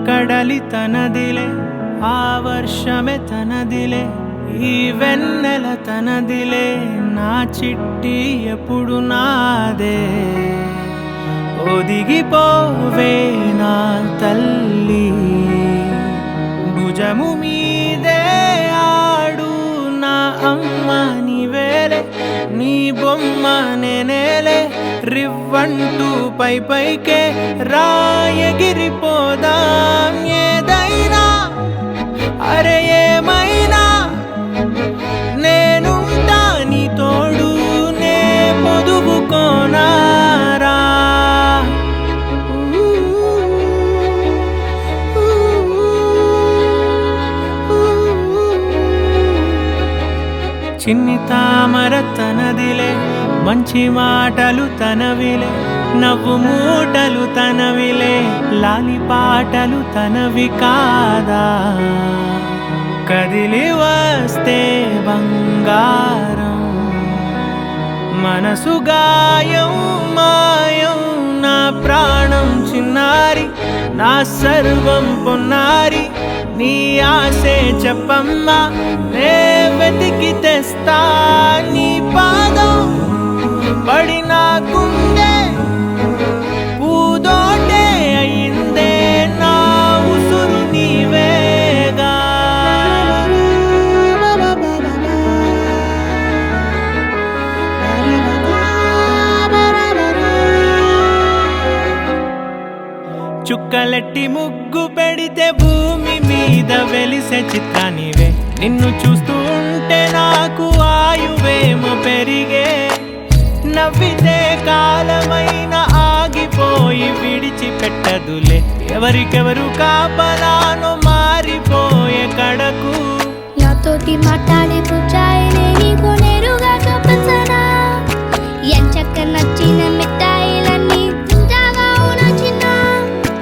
కడలి తనదిలే ఆ వర్షమే తనదిలే ఈ వెన్నెల తనదిలే నా చిట్టి ఎప్పుడు నాదే ఒదిగిపోవే నా తల్లి భుజము మీదే ఆడు నా అమ్మ నీవేలే నీ బొమ్మ నేనేలే రివ్వంటూ పైకే రాయగిరిపోదాం ఏదైనా అరే ఏమైనా నేనుంటా నీ తోడు నే పొదుపుకోనారా చిన్ని తామర తనదిలే మంచి మాటలు తనవిలే నవ్వు మూటలు తనవిలే లాలి పాటలు తనవి కాదా కదిలి వస్తే బంగారం మనసు గాయం మాయం నా ప్రాణం చిన్నారి నా సర్వం పొన్నారి నీ ఆశే చెప్పమ్మా నే వెతికి తెస్తా నీ పాదం పడి నా గుండె పూదోటే అయిందే నా ఉసురు నీవేగా చుక్కలెట్టి ముగ్గు పెడితే భూమి మీద వెలిసే చిత్రానివే నిన్ను చూస్తూ ఉంటే నాకు ఆయువేమో పెరిగే నవ్వితే కాలమైన ఆగిపోయి విడిచిపెట్టదులే ఎవరికెవరు కాపలానో మారిపోయే కడకు నాతోటి మాట్లాడే పుచ్చాయిలే నీకు నేరుగా చూపించనా ఎంచక్క నచ్చిన మిఠాయిలన్నీ తింటాగా నచ్చిన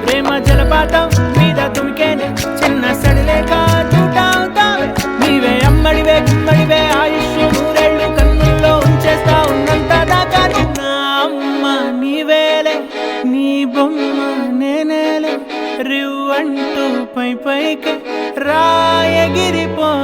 ప్రేమ జలపాతం మీద తుమికేనే చిన్న సడిలేక చూటావుతావే నీవే అమ్మడివే గుమ్మడివే ఆయుష్ నూరేళ్ళు కన్నుల్లో ఉంచేస్తా ఉన్నంత దాకా నా అమ్మ నీవేలే నీ బొమ్మ నేనేలే రివ్వంటూ పైకే రాయగిరిపోదాం